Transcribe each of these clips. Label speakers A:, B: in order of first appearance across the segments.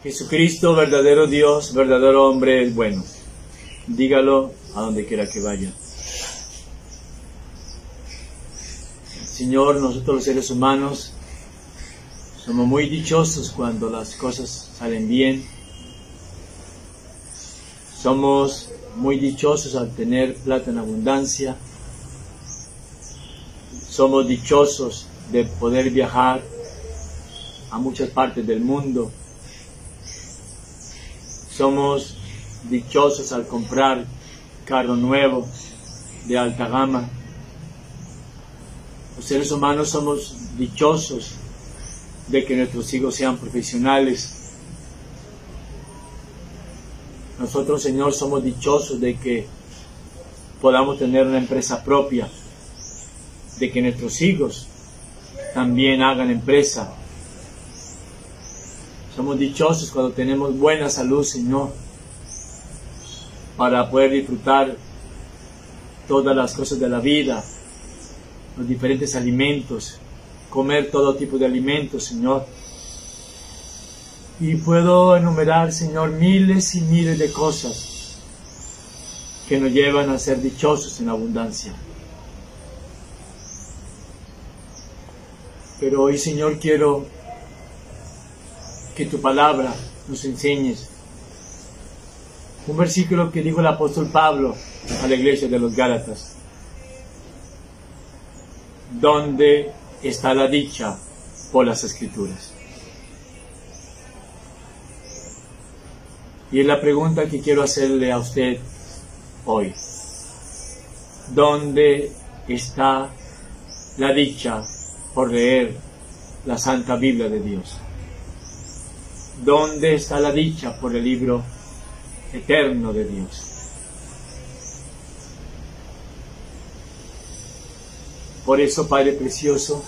A: Jesucristo, verdadero Dios, verdadero hombre, es bueno. Dígalo a donde quiera que vaya. Señor, nosotros los seres humanos somos muy dichosos cuando las cosas salen bien. Somos muy dichosos al tener plata en abundancia. Somos dichosos de poder viajar a muchas partes del mundo. Somos dichosos al comprar carro nuevo de alta gama. Los seres humanos somos dichosos de que nuestros hijos sean profesionales. Nosotros, Señor, somos dichosos de que podamos tener una empresa propia, de que nuestros hijos también hagan empresa. Somos dichosos cuando tenemos buena salud, Señor, para poder disfrutar todas las cosas de la vida, los diferentes alimentos, comer todo tipo de alimentos, Señor. Y puedo enumerar, Señor, miles y miles de cosas que nos llevan a ser dichosos en abundancia. Pero hoy, Señor, quiero que tu palabra nos enseñes un versículo que dijo el apóstol Pablo a la iglesia de los Gálatas. ¿Dónde está la dicha por las Escrituras? Y es la pregunta que quiero hacerle a usted hoy. ¿Dónde está la dicha por leer la Santa Biblia de Dios? ¿Dónde está la dicha por el libro eterno de Dios? Por eso, Padre Precioso,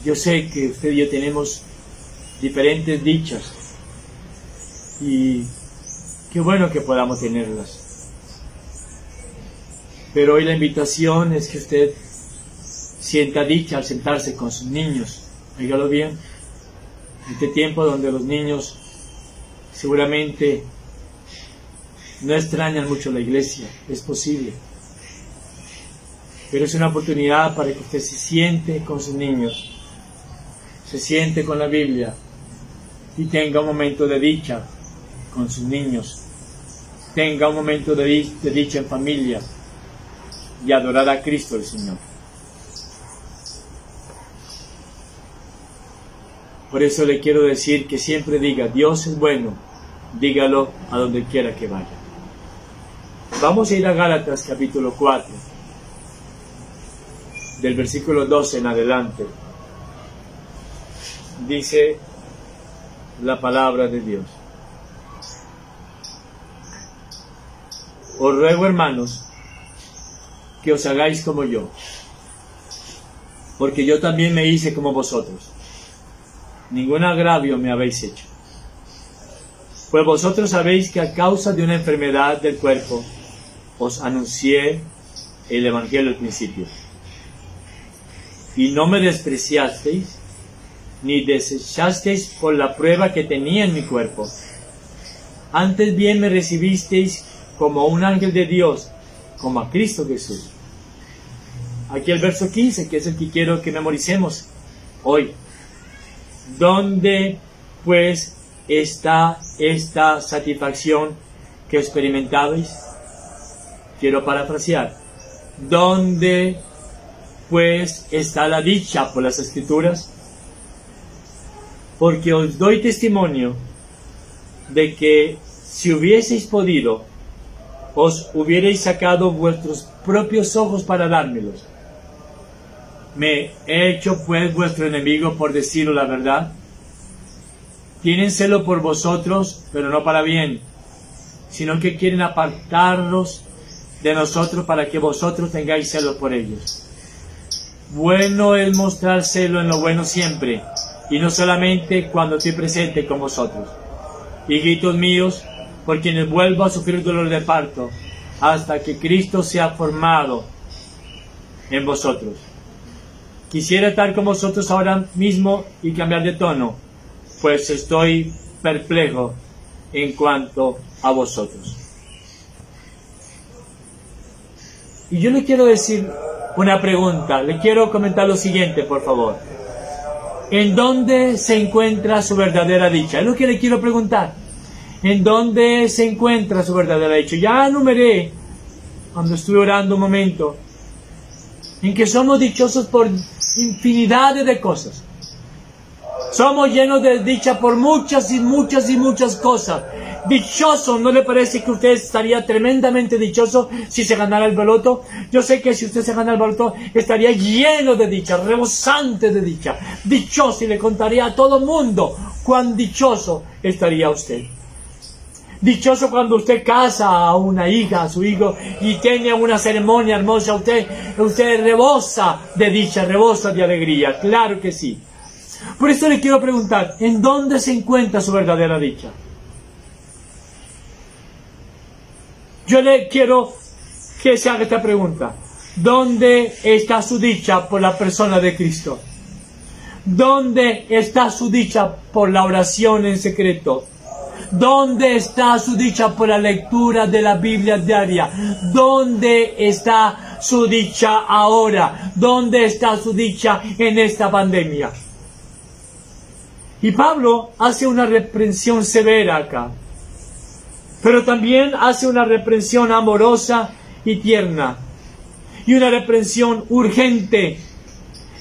A: yo sé que usted y yo tenemos diferentes dichas y qué bueno que podamos tenerlas. Pero hoy la invitación es que usted sienta dicha al sentarse con sus niños. Oígalo bien, en este tiempo donde los niños seguramente no extrañan mucho la iglesia, es posible, pero es una oportunidad para que usted se siente con sus niños, se siente con la Biblia y tenga un momento de dicha con sus niños, tenga un momento de dicha en familia y adorar a Cristo el Señor. Por eso le quiero decir que siempre diga, Dios es bueno, dígalo a donde quiera que vaya. Vamos a ir a Gálatas capítulo 4, del versículo 12 en adelante. Dice la palabra de Dios. Os ruego, hermanos, que os hagáis como yo, porque yo también me hice como vosotros. Ningún agravio me habéis hecho. Pues vosotros sabéis que a causa de una enfermedad del cuerpo os anuncié el Evangelio al principio. Y no me despreciasteis, ni desechasteis por la prueba que tenía en mi cuerpo. Antes bien me recibisteis como un ángel de Dios, como a Cristo Jesús. Aquí el verso 15, que es el que quiero que memoricemos hoy. ¿Dónde pues está esta satisfacción que experimentabais? Quiero parafrasear. ¿Dónde pues está la dicha por las Escrituras? Porque os doy testimonio de que si hubieseis podido, os hubierais sacado vuestros propios ojos para dármelos. ¿Me he hecho pues vuestro enemigo por decirlo la verdad? Tienen celo por vosotros, pero no para bien, sino que quieren apartaros de nosotros para que vosotros tengáis celo por ellos. Bueno es mostrar celo en lo bueno siempre, y no solamente cuando estoy presente con vosotros. Hijitos míos, por quienes vuelvo a sufrir dolor de parto, hasta que Cristo sea formado en vosotros. quisiera estar con vosotros ahora mismo y cambiar de tono, pues estoy perplejo en cuanto a vosotros. Y yo le quiero decir una pregunta, le quiero comentar lo siguiente, por favor. ¿En dónde se encuentra su verdadera dicha? Es lo que le quiero preguntar. ¿En dónde se encuentra su verdadera dicha? Ya enumeré, cuando estuve orando un momento, en que somos dichosos por infinidad de cosas. Somos llenos de dicha por muchas y muchas y muchas cosas. Dichoso, ¿no le parece que usted estaría tremendamente dichoso si se ganara el baloto? Yo sé que si usted se gana el baloto estaría lleno de dicha, rebosante de dicha. Dichoso, y le contaría a todo mundo cuán dichoso estaría usted. Dichoso cuando usted casa a una hija, a su hijo, y tiene una ceremonia hermosa. Usted rebosa de dicha, rebosa de alegría. Claro que sí. Por eso le quiero preguntar, ¿en dónde se encuentra su verdadera dicha? Yo le quiero que se haga esta pregunta. ¿Dónde está su dicha por la persona de Cristo? ¿Dónde está su dicha por la oración en secreto? ¿Dónde está su dicha por la lectura de la Biblia diaria? ¿Dónde está su dicha ahora? ¿Dónde está su dicha en esta pandemia? Y Pablo hace una reprensión severa acá, pero también hace una reprensión amorosa y tierna, y una reprensión urgente,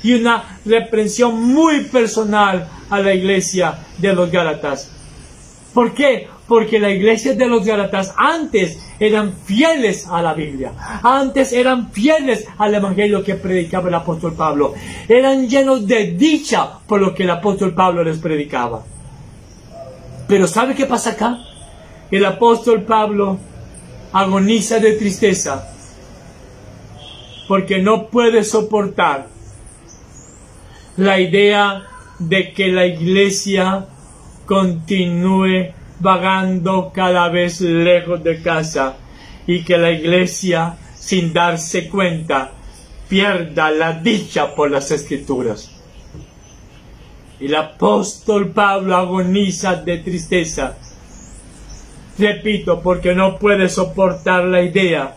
A: y una reprensión muy personal a la iglesia de los Gálatas. ¿Por qué? Porque la iglesia de los Gálatas antes eran fieles a la Biblia, antes eran fieles al evangelio que predicaba el apóstol Pablo, eran llenos de dicha por lo que el apóstol Pablo les predicaba. Pero ¿sabe qué pasa acá? El apóstol Pablo agoniza de tristeza porque no puede soportar la idea de que la iglesia continúe vagando cada vez lejos de casa y que la iglesia, sin darse cuenta, pierda la dicha por las Escrituras. El apóstol Pablo agoniza de tristeza, repito, porque no puede soportar la idea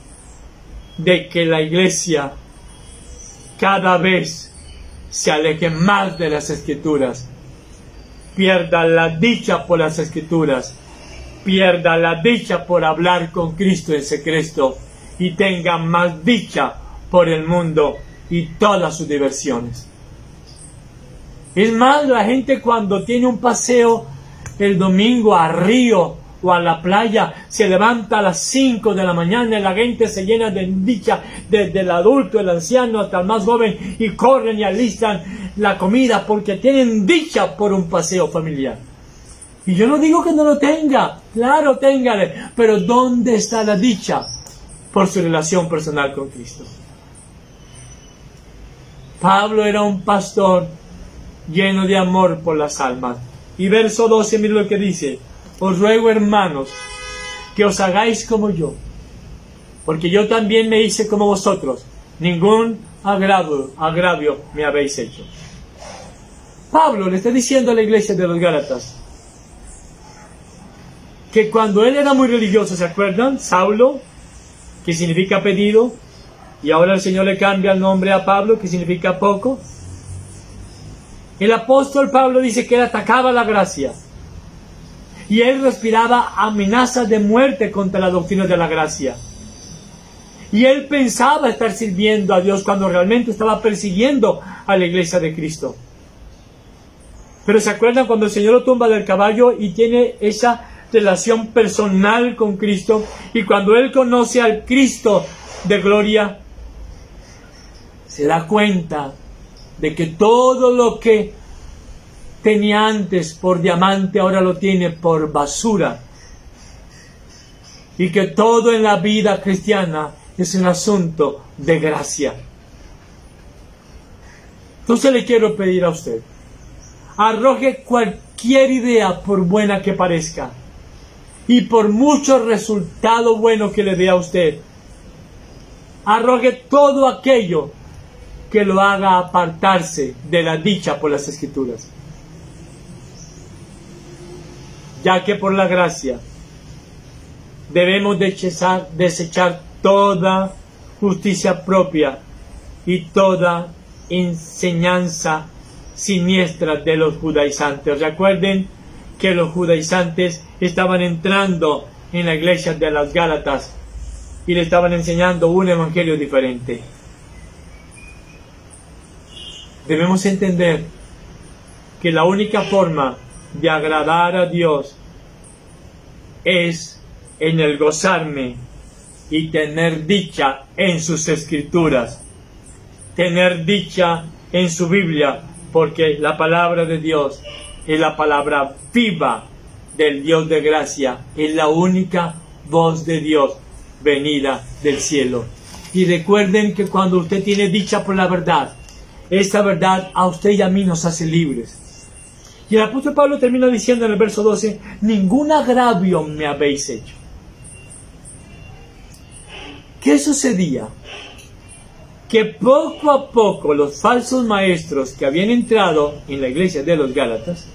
A: de que la iglesia cada vez se aleje más de las Escrituras, pierda la dicha por las Escrituras, pierda la dicha por hablar con Cristo en secreto y tenga más dicha por el mundo y todas sus diversiones. Es más, la gente cuando tiene un paseo el domingo a río o a la playa, se levanta a las 5 de la mañana y la gente se llena de dicha, desde el adulto, el anciano hasta el más joven, y corren y alistan la comida porque tienen dicha por un paseo familiar. Y yo no digo que no lo tenga, claro, téngale, pero ¿dónde está la dicha por su relación personal con Cristo? Pablo era un pastor lleno de amor por las almas. Y verso 12, mire lo que dice: os ruego, hermanos, que os hagáis como yo, porque yo también me hice como vosotros. Ningún agravio me habéis hecho. Pablo le está diciendo a la iglesia de los Gálatas que cuando él era muy religioso, ¿se acuerdan? Saulo, que significa pedido, y ahora el Señor le cambia el nombre a Pablo, que significa poco. El apóstol Pablo dice que él atacaba la gracia. Y él respiraba amenazas de muerte contra la doctrina de la gracia. Y él pensaba estar sirviendo a Dios cuando realmente estaba persiguiendo a la iglesia de Cristo. Pero ¿se acuerdan cuando el Señor lo tumba del caballo y tiene esa relación personal con Cristo? Y cuando él conoce al Cristo de gloria, se da cuenta de que todo lo que tenía antes por diamante ahora lo tiene por basura, y que todo en la vida cristiana es un asunto de gracia. Entonces le quiero pedir a usted, arroje cualquier idea, por buena que parezca y por mucho resultado bueno que le dé a usted, arroje todo aquello que lo haga apartarse de la dicha por las Escrituras. Ya que por la gracia debemos desechar toda justicia propia y toda enseñanza siniestra de los judaizantes. Recuerden que los judaizantes estaban entrando en la iglesia de las Gálatas y le estaban enseñando un evangelio diferente. Debemos entender que la única forma de agradar a Dios es en el gozarme y tener dicha en sus escrituras, tener dicha en su Biblia, porque la palabra de Dios es la palabra viva del Dios de gracia, es la única voz de Dios venida del cielo. Y recuerden que cuando usted tiene dicha por la verdad, esta verdad a usted y a mí nos hace libres. Y el apóstol Pablo termina diciendo en el verso 12, ningún agravio me habéis hecho. ¿Qué sucedía? Que poco a poco los falsos maestros que habían entrado en la iglesia de los Gálatas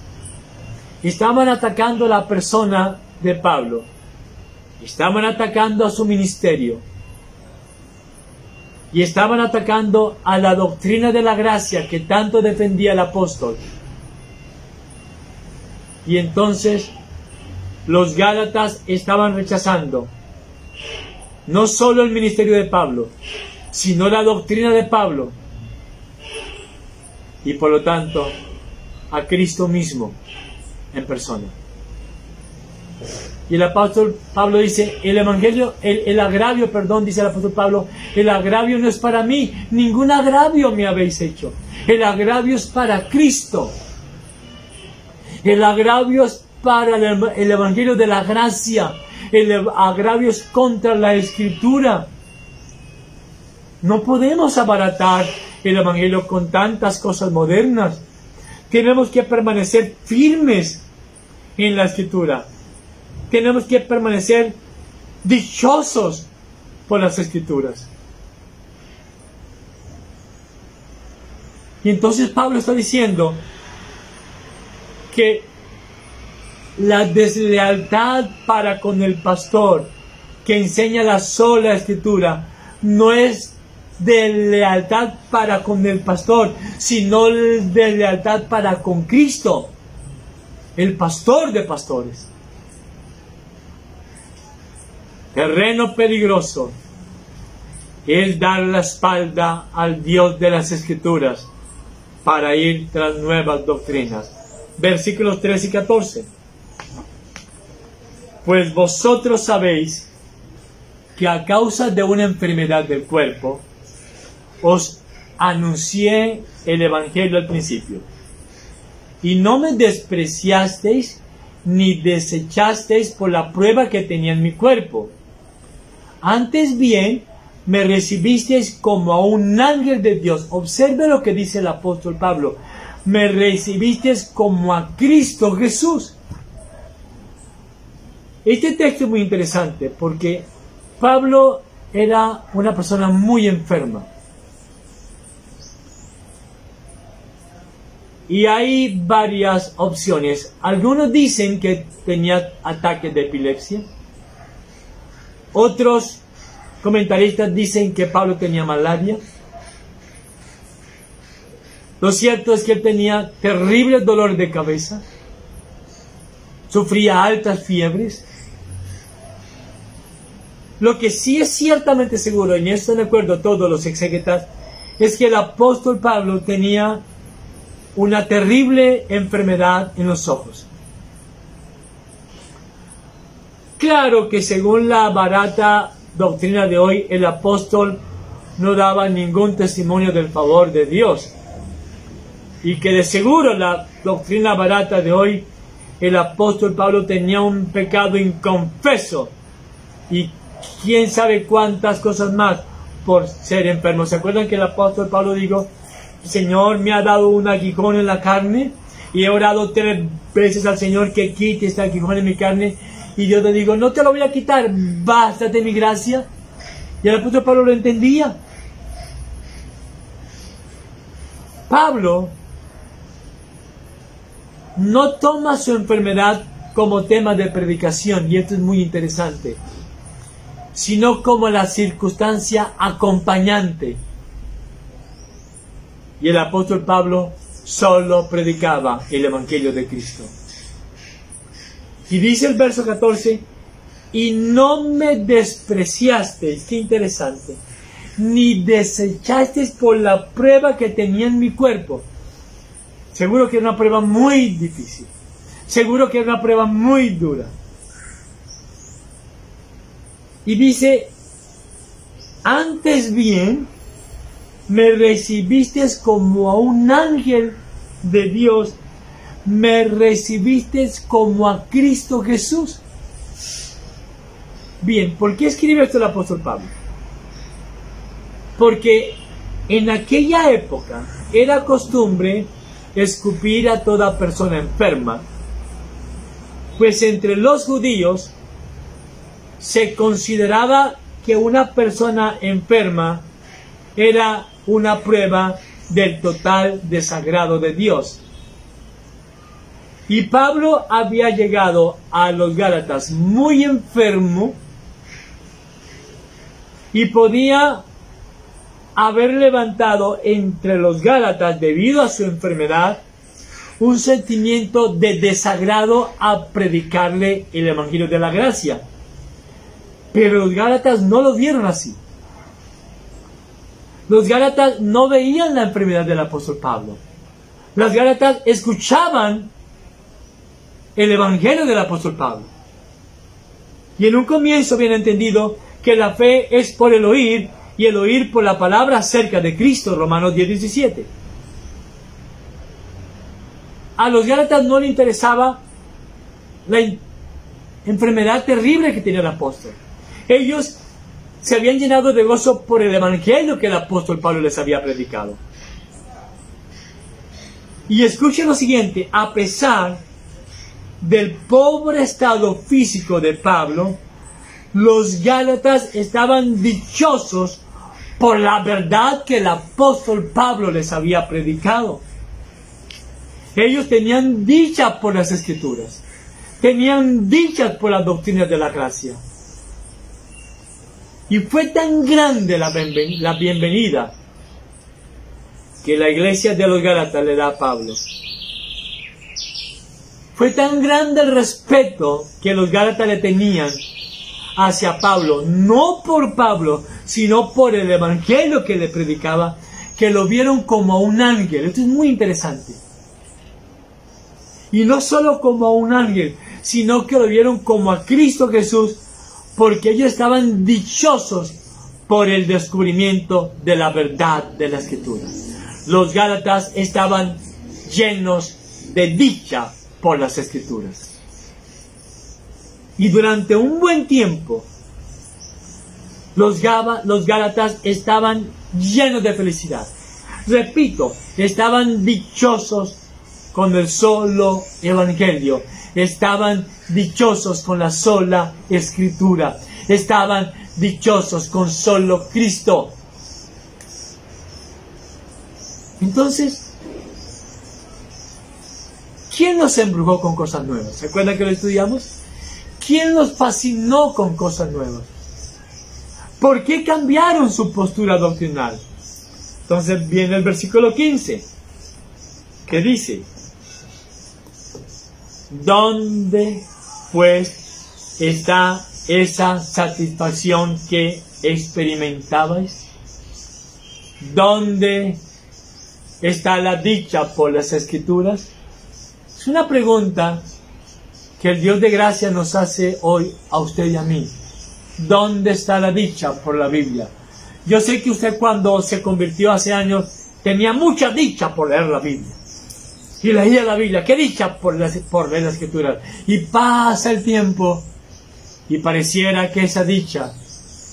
A: estaban atacando a la persona de Pablo, estaban atacando a su ministerio y estaban atacando a la doctrina de la gracia que tanto defendía el apóstol. Y entonces los Gálatas estaban rechazando no solo el ministerio de Pablo, sino la doctrina de Pablo, y por lo tanto a Cristo mismo en persona. Y el apóstol Pablo dice, el agravio, dice el apóstol Pablo, el agravio no es para mí, ningún agravio me habéis hecho. El agravio es para Cristo. El agravio es para el evangelio de la gracia. El agravio es contra la Escritura. No podemos abaratar el evangelio con tantas cosas modernas. Tenemos que permanecer firmes en la Escritura. Tenemos que permanecer dichosos por las Escrituras. Y entonces Pablo está diciendo que la deslealtad para con el pastor que enseña la sola Escritura no es de lealtad para con el pastor, sino de lealtad para con Cristo, el pastor de pastores. Terreno peligroso es dar la espalda al Dios de las Escrituras para ir tras nuevas doctrinas. Versículos 13 y 14. Pues vosotros sabéis que a causa de una enfermedad del cuerpo os anuncié el Evangelio al principio, y no me despreciasteis ni desechasteis por la prueba que tenía en mi cuerpo. Antes bien, me recibisteis como a un ángel de Dios. Observe lo que dice el apóstol Pablo. Me recibisteis como a Cristo Jesús. Este texto es muy interesante porque Pablo era una persona muy enferma. Y hay varias opciones. Algunos dicen que tenía ataques de epilepsia. Otros comentaristas dicen que Pablo tenía malaria. Lo cierto es que él tenía terribles dolores de cabeza. Sufría altas fiebres. Lo que sí es ciertamente seguro, y en esto están de acuerdo todos los exégetas, es que el apóstol Pablo tenía una terrible enfermedad en los ojos. Claro que según la barata doctrina de hoy, el apóstol no daba ningún testimonio del favor de Dios. Y que de seguro la doctrina barata de hoy, el apóstol Pablo tenía un pecado inconfeso. Y quién sabe cuántas cosas más por ser enfermo. ¿Se acuerdan que el apóstol Pablo dijo: Señor, me ha dado un aguijón en la carne, y he orado 3 veces al Señor que quite este aguijón en mi carne, y Dios le digo, no te lo voy a quitar, bástate mi gracia? Y el apóstol Pablo lo entendía. Pablo no toma su enfermedad como tema de predicación, y esto es muy interesante, sino como la circunstancia acompañante. Y el apóstol Pablo solo predicaba el Evangelio de Cristo. Y dice el verso 14, y no me despreciasteis, qué interesante, ni desechasteis por la prueba que tenía en mi cuerpo. Seguro que era una prueba muy difícil. Seguro que era una prueba muy dura. Y dice, antes bien, me recibisteis como a un ángel de Dios, me recibisteis como a Cristo Jesús. Bien, ¿por qué escribe esto el apóstol Pablo? Porque en aquella época era costumbre escupir a toda persona enferma, pues entre los judíos se consideraba que una persona enferma era una prueba del total desagrado de Dios. Y Pablo había llegado a los Gálatas muy enfermo y podía haber levantado entre los Gálatas, debido a su enfermedad, un sentimiento de desagrado a predicarle el Evangelio de la gracia. Pero los Gálatas no lo vieron así. Los Gálatas no veían la enfermedad del apóstol Pablo. Los Gálatas escuchaban el Evangelio del apóstol Pablo. Y en un comienzo bien entendido que la fe es por el oír, y el oír por la palabra acerca de Cristo, Romanos 10:17. A los Gálatas no le interesaba la enfermedad terrible que tenía el apóstol. Ellos se habían llenado de gozo por el Evangelio que el apóstol Pablo les había predicado. Y escuchen lo siguiente, a pesar del pobre estado físico de Pablo, los Gálatas estaban dichosos por la verdad que el apóstol Pablo les había predicado. Ellos tenían dicha por las Escrituras, tenían dicha por las doctrinas de la gracia. Y fue tan grande la bienvenida que la iglesia de los Gálatas le da a Pablo. Fue tan grande el respeto que los Gálatas le tenían hacia Pablo, no por Pablo, sino por el Evangelio que le predicaba, que lo vieron como a un ángel. Esto es muy interesante. Y no solo como a un ángel, sino que lo vieron como a Cristo Jesús, porque ellos estaban dichosos por el descubrimiento de la verdad de la Escritura. Los Gálatas estaban llenos de dicha por las Escrituras. Y durante un buen tiempo, los Gálatas estaban llenos de felicidad. Repito, estaban dichosos con el solo Evangelio. Estaban dichosos con la sola Escritura. Estaban dichosos con solo Cristo. Entonces, ¿quién nos embrujó con cosas nuevas? ¿Se acuerdan que lo estudiamos? ¿Quién los fascinó con cosas nuevas? ¿Por qué cambiaron su postura doctrinal? Entonces viene el versículo 15, que dice, ¿dónde pues está esa satisfacción que experimentabais? ¿Dónde está la dicha por las Escrituras? Es una pregunta que el Dios de gracia nos hace hoy a usted y a mí. ¿Dónde está la dicha por la Biblia? Yo sé que usted, cuando se convirtió hace años, tenía mucha dicha por leer la Biblia. Y leía la Biblia. ¡Qué dicha por leer las Escrituras! Y pasa el tiempo y pareciera que esa dicha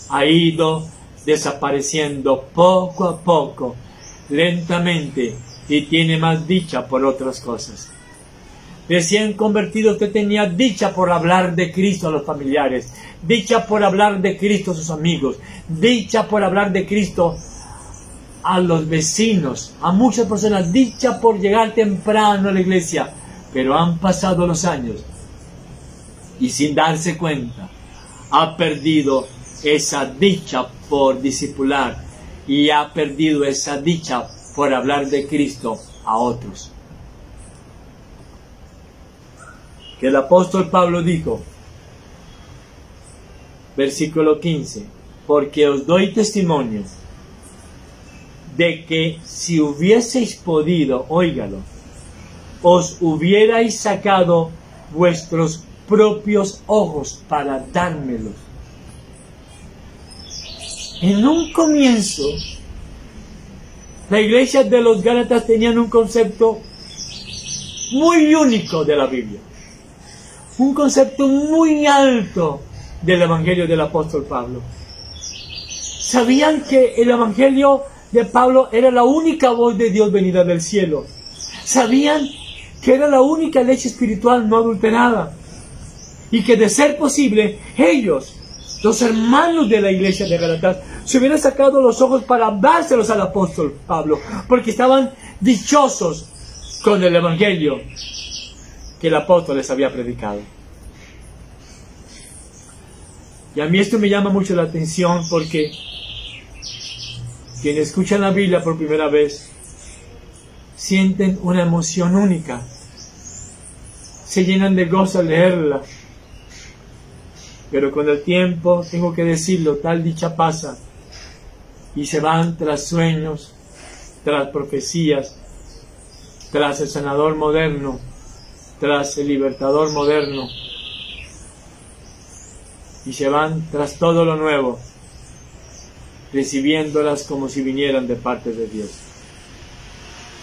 A: ha ido desapareciendo poco a poco, lentamente, y tiene más dicha por otras cosas. Recién convertido, usted tenía dicha por hablar de Cristo a los familiares, dicha por hablar de Cristo a sus amigos, dicha por hablar de Cristo a los vecinos, a muchas personas, dicha por llegar temprano a la iglesia, pero han pasado los años y sin darse cuenta ha perdido esa dicha por discipular y ha perdido esa dicha por hablar de Cristo a otros. Que el apóstol Pablo dijo, versículo 15, porque os doy testimonio de que si hubieseis podido, óigalo, os hubierais sacado vuestros propios ojos para dármelos. En un comienzo, la iglesia de los Gálatas tenían un concepto muy único de la Biblia, un concepto muy alto del Evangelio del apóstol Pablo. Sabían que el Evangelio de Pablo era la única voz de Dios venida del cielo. Sabían que era la única leche espiritual no adulterada. Y que de ser posible, ellos, los hermanos de la iglesia de Gálatas, se hubieran sacado los ojos para dárselos al apóstol Pablo, porque estaban dichosos con el Evangelio que el apóstol les había predicado. Y a mí esto me llama mucho la atención porque quienes escuchan la Biblia por primera vez sienten una emoción única, se llenan de gozo al leerla, pero con el tiempo, tengo que decirlo, tal dicha pasa y se van tras sueños, tras profecías, tras el sanador moderno, tras el libertador moderno, y se van tras todo lo nuevo, recibiéndolas como si vinieran de parte de Dios.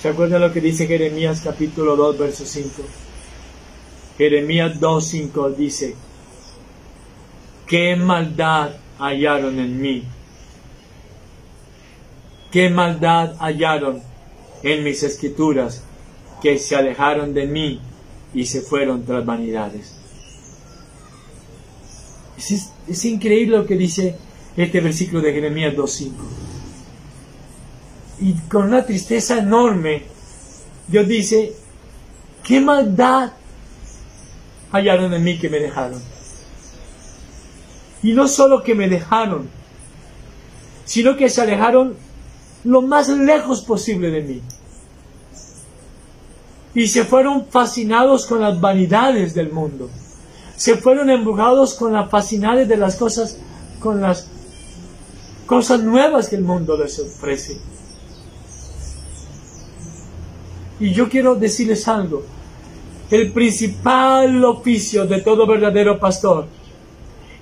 A: ¿Se acuerdan lo que dice Jeremías capítulo 2, verso 5? Jeremías 2, 5 dice, ¿qué maldad hallaron en mí? ¿Qué maldad hallaron en mis escrituras que se alejaron de mí y se fueron tras vanidades? Es increíble lo que dice este versículo de Jeremías 2.5. Y con una tristeza enorme, Dios dice, ¿qué maldad hallaron en mí que me dejaron? Y no solo que me dejaron, sino que se alejaron lo más lejos posible de mí. Y se fueron fascinados con las vanidades del mundo. Se fueron embrujados con las fascinades de las cosas, con las cosas nuevas que el mundo les ofrece. Y yo quiero decirles algo. El principal oficio de todo verdadero pastor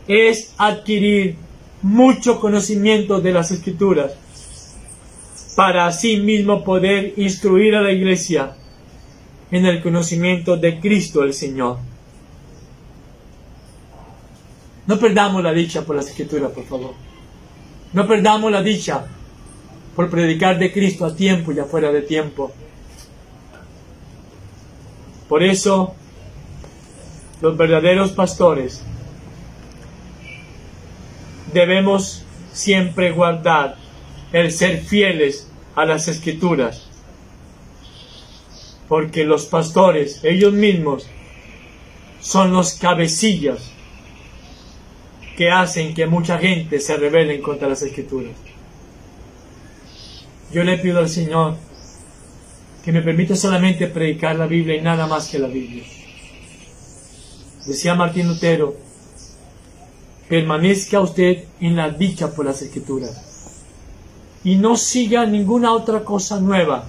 A: es adquirir mucho conocimiento de las Escrituras para así mismo poder instruir a la iglesia en el conocimiento de Cristo el Señor. No perdamos la dicha por las Escrituras, por favor. No perdamos la dicha por predicar de Cristo a tiempo y afuera de tiempo. Por eso, los verdaderos pastores debemos siempre guardar el ser fieles a las Escrituras, porque los pastores, ellos mismos, son los cabecillas que hacen que mucha gente se rebele contra las Escrituras. Yo le pido al Señor que me permita solamente predicar la Biblia y nada más que la Biblia. Decía Martín Lutero, permanezca usted en la dicha por las Escrituras y no siga ninguna otra cosa nueva.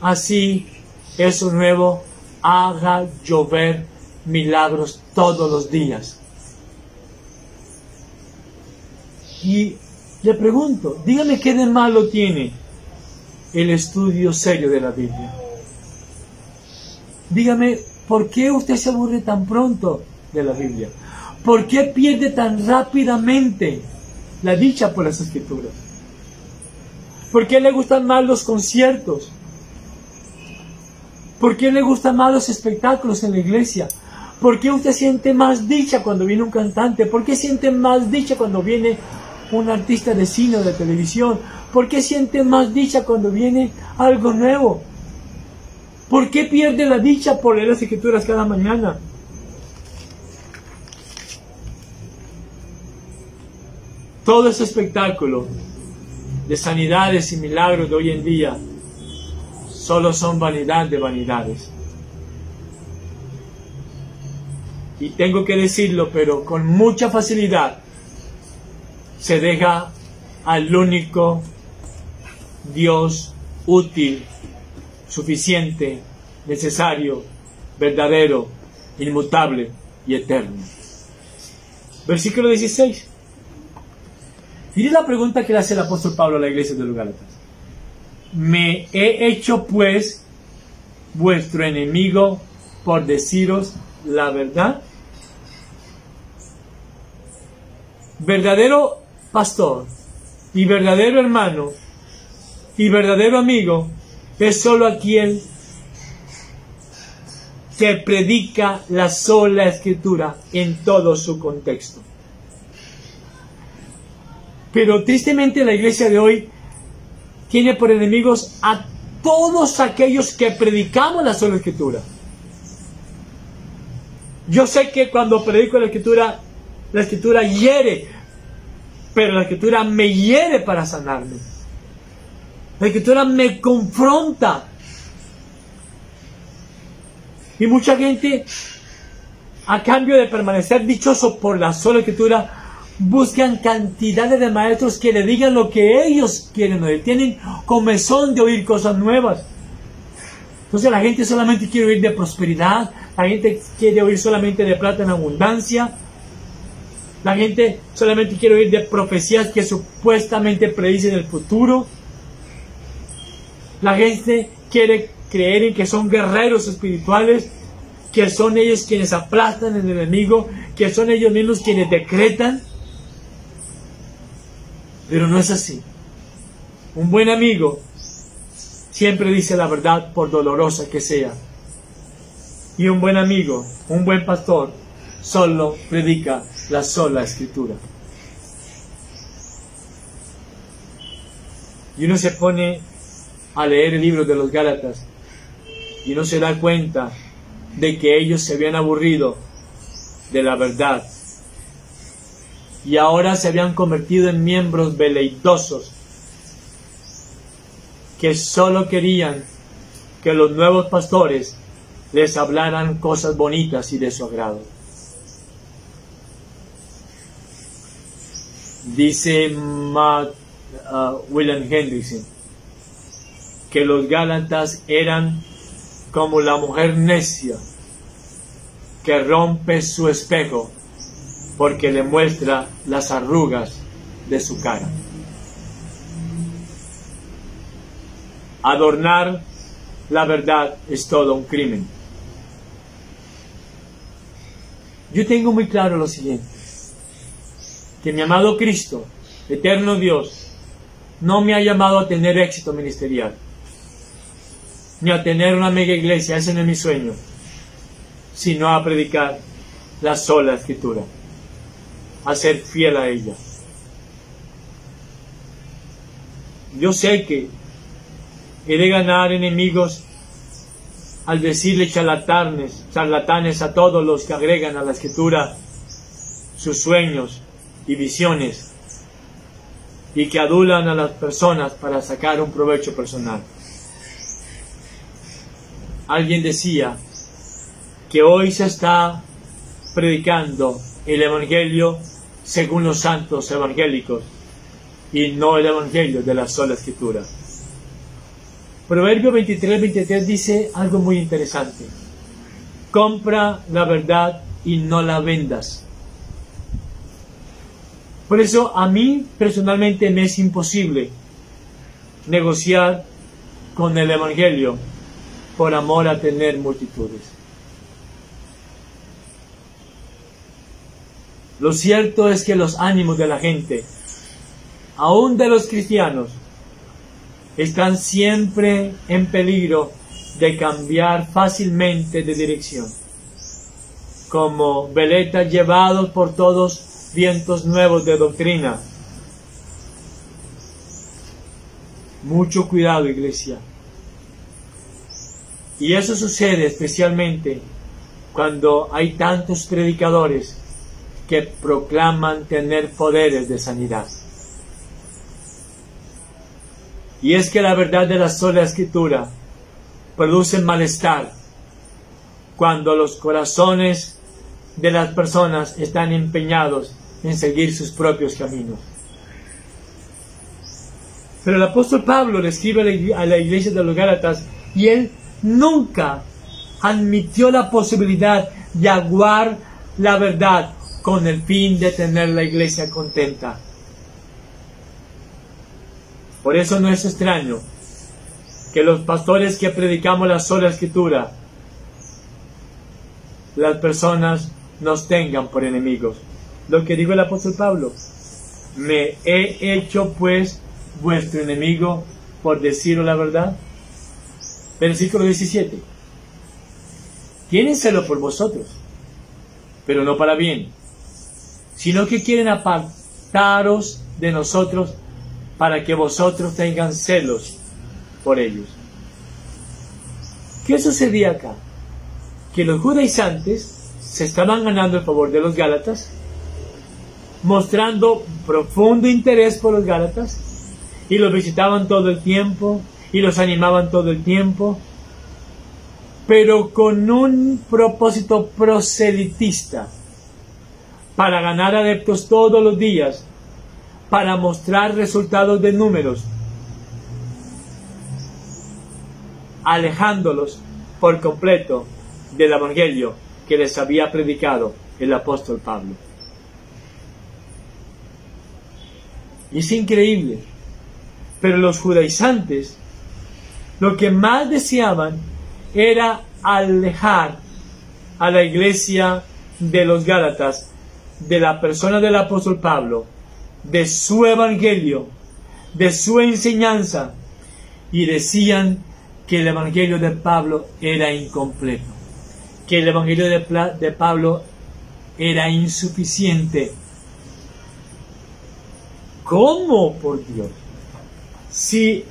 A: Así, eso nuevo haga llover milagros todos los días. Y le pregunto, dígame qué de malo tiene el estudio serio de la Biblia. Dígame, ¿por qué usted se aburre tan pronto de la Biblia? ¿Por qué pierde tan rápidamente la dicha por las Escrituras? ¿Por qué le gustan más los conciertos? ¿Por qué le gustan más los espectáculos en la iglesia? ¿Por qué usted siente más dicha cuando viene un cantante? ¿Por qué siente más dicha cuando viene un artista de cine o de televisión? ¿Por qué siente más dicha cuando viene algo nuevo? ¿Por qué pierde la dicha por leer las Escrituras cada mañana? Todo ese espectáculo de sanidades y milagros de hoy en día solo son vanidad de vanidades. Y tengo que decirlo, pero con mucha facilidad se deja al único Dios útil, suficiente, necesario, verdadero, inmutable y eterno. Versículo 16. Mire la pregunta que le hace el apóstol Pablo a la iglesia de los Gálatas. ¿Me he hecho pues vuestro enemigo por deciros la verdad? Verdadero pastor y verdadero hermano y verdadero amigo es solo aquel que predica la sola Escritura en todo su contexto. Pero tristemente la iglesia de hoy tiene por enemigos a todos aquellos que predicamos la sola Escritura. Yo sé que cuando predico la Escritura hiere, pero la Escritura me hiere para sanarme. La Escritura me confronta. Y mucha gente, a cambio de permanecer dichoso por la sola Escritura, buscan cantidades de maestros que le digan lo que ellos quieren oír. Tienen comezón de oír cosas nuevas. Entonces la gente solamente quiere oír de prosperidad. La gente quiere oír solamente de plata en abundancia. La gente solamente quiere oír de profecías que supuestamente predicen el futuro. La gente quiere creer en que son guerreros espirituales, que son ellos quienes aplastan al enemigo, que son ellos mismos quienes decretan. Pero no es así. Un buen amigo siempre dice la verdad por dolorosa que sea. Y un buen amigo, un buen pastor, solo predica la sola Escritura. Y uno se pone a leer el libro de los Gálatas y uno se da cuenta de que ellos se habían aburrido de la verdad y ahora se habían convertido en miembros veleidosos que solo querían que los nuevos pastores les hablaran cosas bonitas y de su agrado. Dice William Hendrickson que los Gálatas eran como la mujer necia que rompe su espejo porque le muestra las arrugas de su cara. Adornar la verdad es todo un crimen. Yo tengo muy claro lo siguiente, que mi amado Cristo, eterno Dios, no me ha llamado a tener éxito ministerial, ni a tener una mega iglesia, ese no es mi sueño, sino a predicar la sola Escritura, a ser fiel a ella. Yo sé que he de ganar enemigos al decirle charlatanes a todos los que agregan a la Escritura sus sueños y visiones y que adulan a las personas para sacar un provecho personal. Alguien decía que hoy se está predicando el Evangelio según los santos evangélicos y no el Evangelio de la sola Escritura. Proverbio 23 dice algo muy interesante. Compra la verdad y no la vendas. Por eso a mí personalmente me es imposible negociar con el Evangelio por amor a tener multitudes. Lo cierto es que los ánimos de la gente, aún de los cristianos, están siempre en peligro de cambiar fácilmente de dirección, como veletas llevados por todos vientos nuevos de doctrina, Mucho cuidado, iglesia. Y eso sucede especialmente cuando hay tantos predicadores que proclaman tener poderes de sanidad. Y es que la verdad de la sola Escritura produce malestar cuando los corazones de las personas están empeñados en seguir sus propios caminos. Pero el apóstol Pablo le escribe a la iglesia de los Gálatas y él nunca admitió la posibilidad de aguar la verdad con el fin de tener la iglesia contenta. Por eso no es extraño que los pastores que predicamos la sola Escritura, las personas nos tengan por enemigos. Lo que dijo el apóstol Pablo: me he hecho pues vuestro enemigo por deciros la verdad. Versículo 17. Tienen celo por vosotros, pero no para bien, sino que quieren apartaros de nosotros para que vosotros tengan celos por ellos. ¿Qué sucedía acá? Que los judaizantes se estaban ganando el favor de los Gálatas, mostrando profundo interés por los Gálatas, y los visitaban todo el tiempo, y los animaban todo el tiempo, pero con un propósito proselitista, para ganar adeptos todos los días, para mostrar resultados de números, alejándolos por completo del evangelio que les había predicado el apóstol Pablo. Y es increíble, pero los judaizantes lo que más deseaban era alejar a la iglesia de los Gálatas de la persona del apóstol Pablo, de su evangelio, de su enseñanza, y decían que el evangelio de Pablo era incompleto, que el evangelio de Pablo era insuficiente. ¿Cómo, por Dios? Si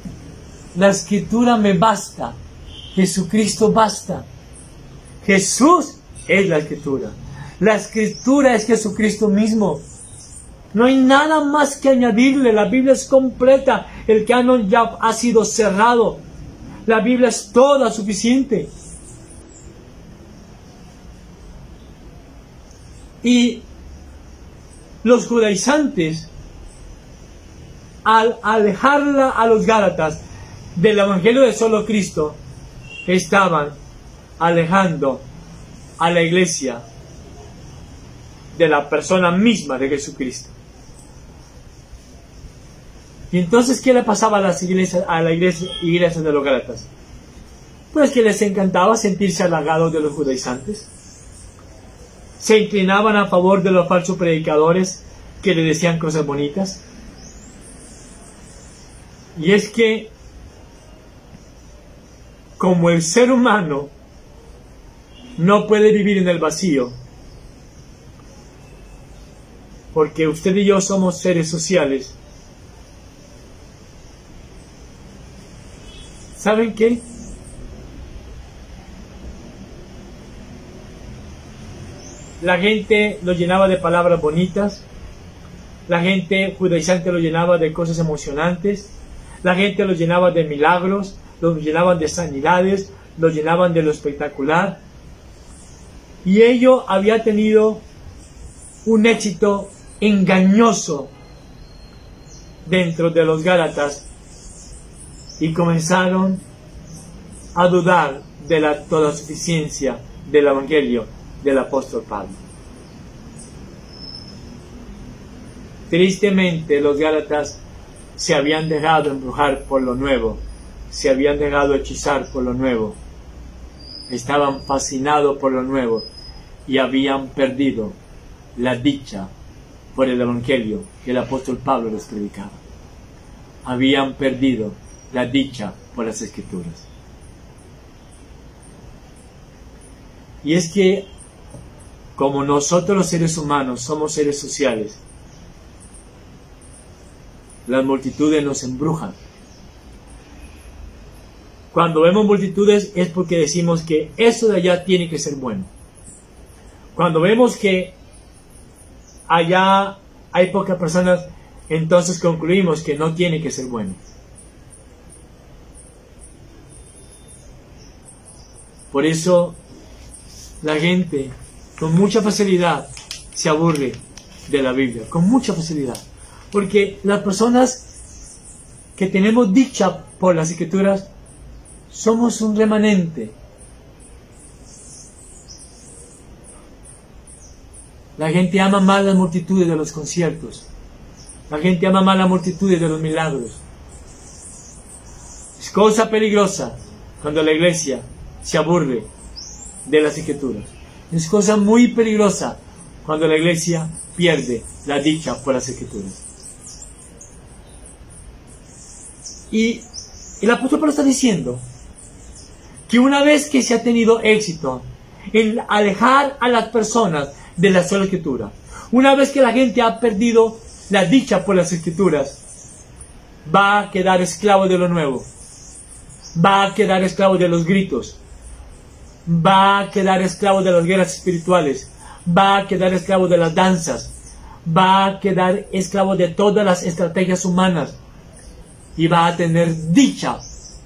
A: la Escritura me basta, Jesucristo basta. Jesús es la Escritura. La Escritura es Jesucristo mismo. No hay nada más que añadirle. La Biblia es completa. El canon ya ha sido cerrado. La Biblia es toda suficiente. Y los judaizantes, al alejarla a los Gálatas del evangelio de solo Cristo, estaban alejando a la iglesia de la persona misma de Jesucristo. Y entonces, ¿qué le pasaba a las iglesias, iglesias de los Gálatas? Pues que les encantaba sentirse halagados de los judaizantes. Se inclinaban a favor de los falsos predicadores que le decían cosas bonitas. Y es que, como el ser humano no puede vivir en el vacío, porque usted y yo somos seres sociales, ¿saben qué? La gente lo llenaba de palabras bonitas, la gente judaizante lo llenaba de cosas emocionantes, la gente lo llenaba de milagros, lo llenaban de sanidades, lo llenaban de lo espectacular, y ello había tenido un éxito engañoso dentro de los Gálatas, y comenzaron a dudar de la toda suficiencia del evangelio del apóstol Pablo. Tristemente, los Gálatas se habían dejado embrujar por lo nuevo, se habían dejado hechizar por lo nuevo, estaban fascinados por lo nuevo y habían perdido la dicha por el evangelio que el apóstol Pablo les predicaba. Habían perdido la dicha por las Escrituras. Y es que, como nosotros los seres humanos somos seres sociales, las multitudes nos embrujan. Cuando vemos multitudes es porque decimos que eso de allá tiene que ser bueno. Cuando vemos que allá hay pocas personas, entonces concluimos que no tiene que ser bueno. Por eso la gente con mucha facilidad se aburre de la Biblia, con mucha facilidad. Porque las personas que tenemos dicha por las Escrituras somos un remanente. La gente ama más las multitudes de los conciertos. La gente ama más las multitudes de los milagros. Es cosa peligrosa cuando la iglesia se aburre de las Escrituras. Es cosa muy peligrosa cuando la iglesia pierde la dicha por las Escrituras. Y el apóstol Pablo está diciendo que una vez que se ha tenido éxito en alejar a las personas de la sola Escritura, una vez que la gente ha perdido la dicha por las Escrituras, va a quedar esclavo de lo nuevo, va a quedar esclavo de los gritos, va a quedar esclavo de las guerras espirituales, va a quedar esclavo de las danzas, va a quedar esclavo de todas las estrategias humanas y va a tener dicha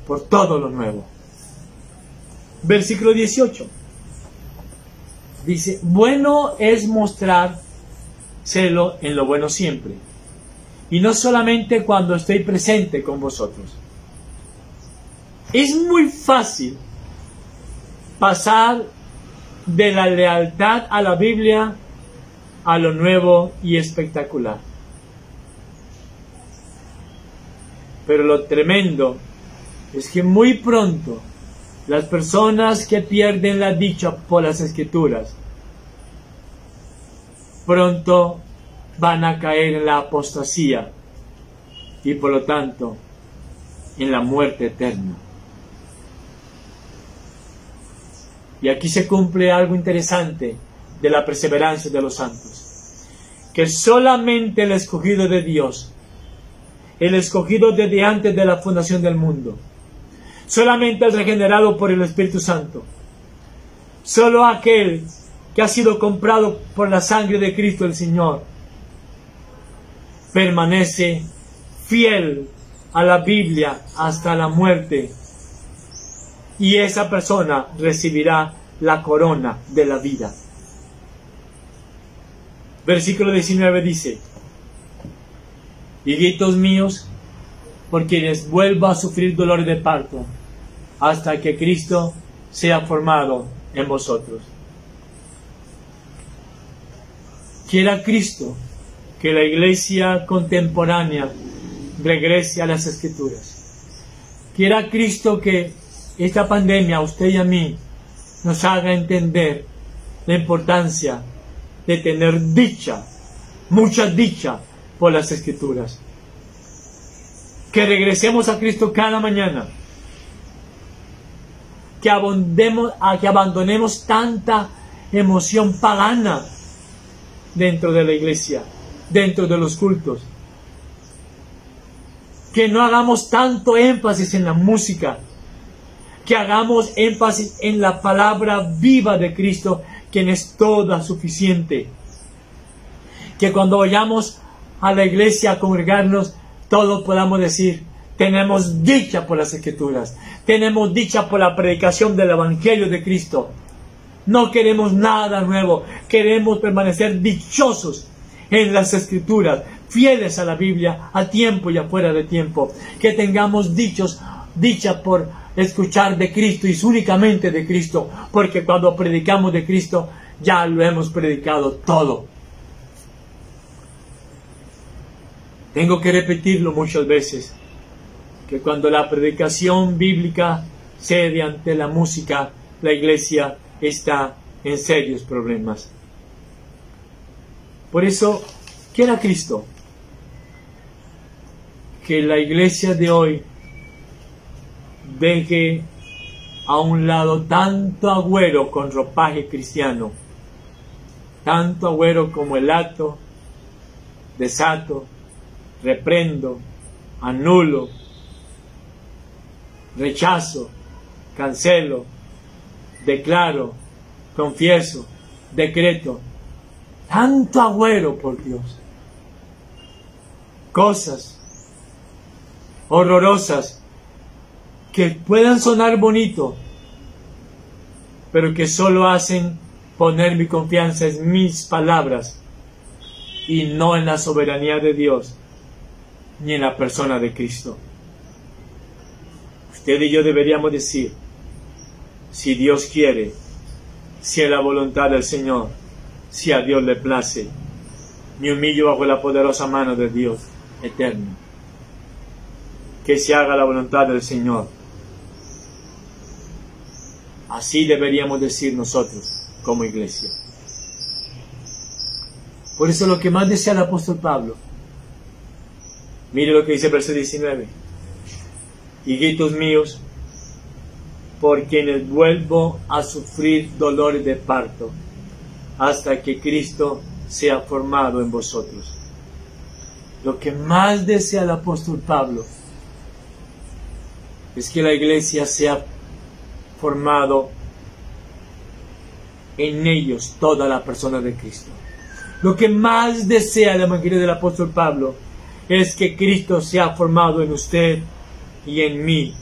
A: por todo lo nuevo. Versículo 18 dice: bueno es mostrar celo en lo bueno siempre, y no solamente cuando estoy presente con vosotros. Es muy fácil pasar de la lealtad a la Biblia a lo nuevo y espectacular. Pero lo tremendo es que muy pronto las personas que pierden la dicha por las Escrituras pronto van a caer en la apostasía y por lo tanto en la muerte eterna. Y aquí se cumple algo interesante de la perseverancia de los santos, que solamente el escogido de Dios, el escogido desde antes de la fundación del mundo, solamente el regenerado por el Espíritu Santo, solo aquel que ha sido comprado por la sangre de Cristo el Señor, permanece fiel a la Biblia hasta la muerte, y esa persona recibirá la corona de la vida. Versículo 19 dice: hijitos míos, por quienes vuelva a sufrir dolores de parto, hasta que Cristo sea formado en vosotros. Quiera Cristo que la iglesia contemporánea regrese a las Escrituras. Quiera Cristo que esta pandemia a usted y a mí nos haga entender la importancia de tener dicha, mucha dicha por las Escrituras. Que regresemos a Cristo cada mañana. Que abandonemos tanta emoción pagana dentro de la iglesia, dentro de los cultos. Que no hagamos tanto énfasis en la música, que hagamos énfasis en la palabra viva de Cristo, quien es toda suficiente. Que cuando vayamos a la iglesia a congregarnos, todos podamos decir: tenemos dicha por las Escrituras, tenemos dicha por la predicación del Evangelio de Cristo. No queremos nada nuevo, queremos permanecer dichosos en las Escrituras, fieles a la Biblia, a tiempo y afuera de tiempo. Que tengamos dicha por escuchar de Cristo y únicamente de Cristo, porque cuando predicamos de Cristo ya lo hemos predicado todo. Tengo que repetirlo muchas veces, que cuando la predicación bíblica cede ante la música, la iglesia está en serios problemas. Por eso, quiera Cristo que la iglesia de hoy deje a un lado tanto agüero con ropaje cristiano, tanto agüero como el ato, desato, reprendo, anulo, rechazo, cancelo, declaro, confieso, decreto. Tanto agüero, por Dios. Cosas horrorosas que puedan sonar bonito, pero que solo hacen poner mi confianza en mis palabras y no en la soberanía de Dios ni en la persona de Cristo. Usted y yo deberíamos decir, si Dios quiere, si es la voluntad del Señor, si a Dios le place, me humillo bajo la poderosa mano de Dios eterno. Que se haga la voluntad del Señor. Así deberíamos decir nosotros como iglesia. Por eso lo que más desea el apóstol Pablo, mire lo que dice el verso 19. Hijitos míos, por quienes vuelvo a sufrir dolores de parto, hasta que Cristo sea formado en vosotros. Lo que más desea el apóstol Pablo es que la iglesia sea formado en ellos toda la persona de Cristo. Lo que más desea el evangelio del apóstol Pablo es que Cristo sea formado en usted y en mí.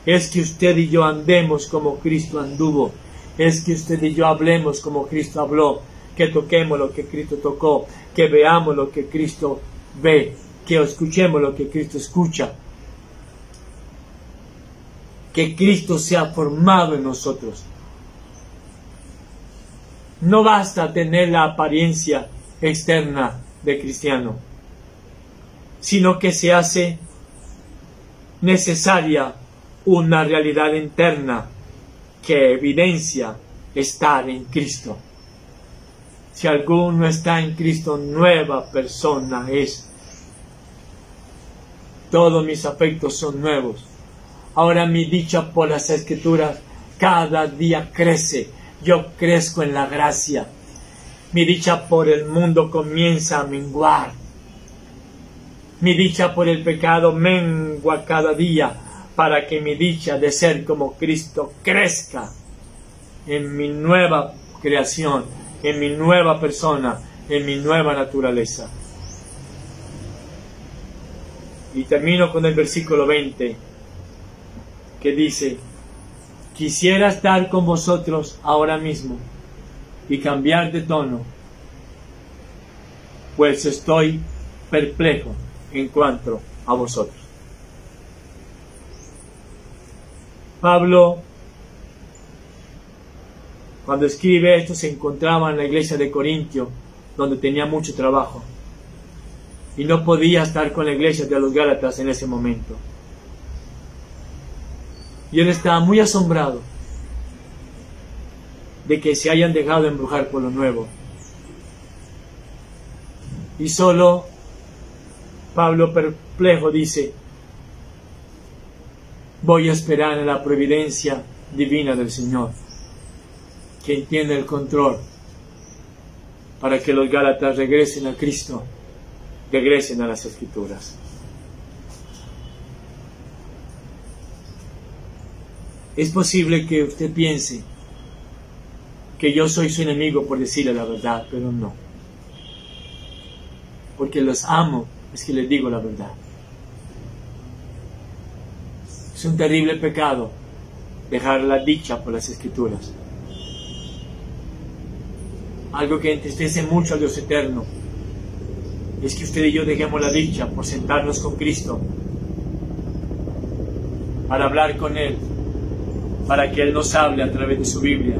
A: Es que usted y yo andemos como Cristo anduvo. Es que usted y yo hablemos como Cristo habló. Que toquemos lo que Cristo tocó. Que veamos lo que Cristo ve. Que escuchemos lo que Cristo escucha. Que Cristo sea formado en nosotros. No basta tener la apariencia externa de cristiano, sino que se hace necesaria una realidad interna que evidencia estar en Cristo. Si alguno está en Cristo, nueva persona es. Todos mis afectos son nuevos. Ahora mi dicha por las Escrituras cada día crece. Yo crezco en la gracia. Mi dicha por el mundo comienza a menguar. Mi dicha por el pecado mengua cada día, para que mi dicha de ser como Cristo crezca en mi nueva creación, en mi nueva persona, en mi nueva naturaleza. Y termino con el versículo 20, que dice: quisiera estar con vosotros ahora mismo y cambiar de tono, pues estoy perplejo en cuanto a vosotros. Pablo, cuando escribe esto, se encontraba en la iglesia de Corintio, donde tenía mucho trabajo, y no podía estar con la iglesia de los Gálatas en ese momento. Y él estaba muy asombrado de que se hayan dejado embrujar por lo nuevo. Y solo Pablo, perplejo, dice: voy a esperar en la providencia divina del Señor, quien tiene el control, para que los Gálatas regresen a Cristo, regresen a las Escrituras. Es posible que usted piense que yo soy su enemigo por decirle la verdad, pero no. Porque los amo, es que les digo la verdad. Es un terrible pecado dejar la dicha por las Escrituras. Algo que entristece mucho a Dios eterno es que usted y yo dejemos la dicha por sentarnos con Cristo, para hablar con Él, para que Él nos hable a través de su Biblia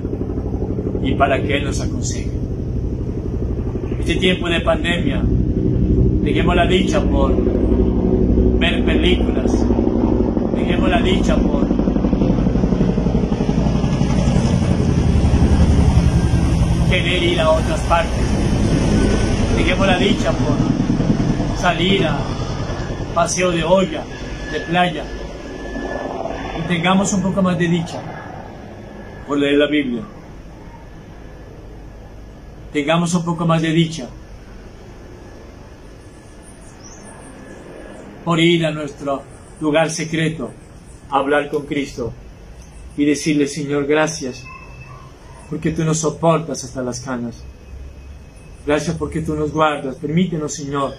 A: y para que Él nos aconseje. Este tiempo de pandemia, dejemos la dicha por ver películas, dejemos la dicha por querer ir a otras partes, dejemos la dicha por salir a paseo de olla, de playa, y tengamos un poco más de dicha por leer la Biblia. Tengamos un poco más de dicha por ir a nuestro lugar secreto hablar con Cristo y decirle: Señor, gracias porque tú nos soportas hasta las canas. Gracias porque tú nos guardas. Permítenos, Señor,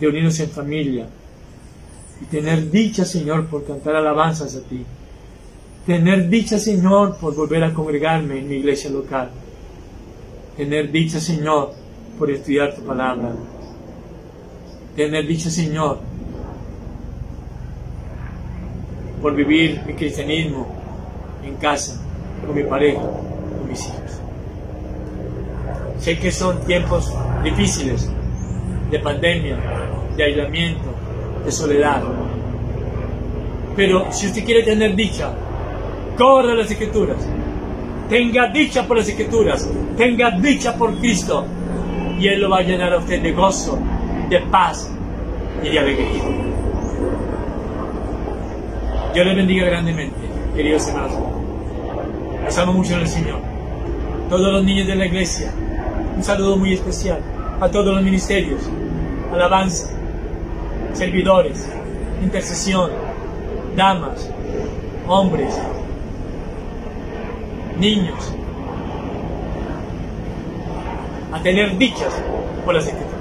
A: reunirnos en familia y tener dicha, Señor, por cantar alabanzas a ti. Tener dicha, Señor, por volver a congregarme en mi iglesia local. Tener dicha, Señor, por estudiar tu palabra. Tener dicha, Señor, por vivir mi cristianismo en casa, con mi pareja, con mis hijos. Sé que son tiempos difíciles, de pandemia, de aislamiento, de soledad. Pero si usted quiere tener dicha, corra a las Escrituras. Tenga dicha por las Escrituras. Tenga dicha por Cristo. Y Él lo va a llenar a usted de gozo, de paz y de alegría. Dios les bendiga grandemente, queridos hermanos. Los amo mucho en el Señor. Todos los niños de la iglesia, un saludo muy especial. A todos los ministerios, alabanza, servidores, intercesión, damas, hombres, niños, a tener dichas por las Escrituras.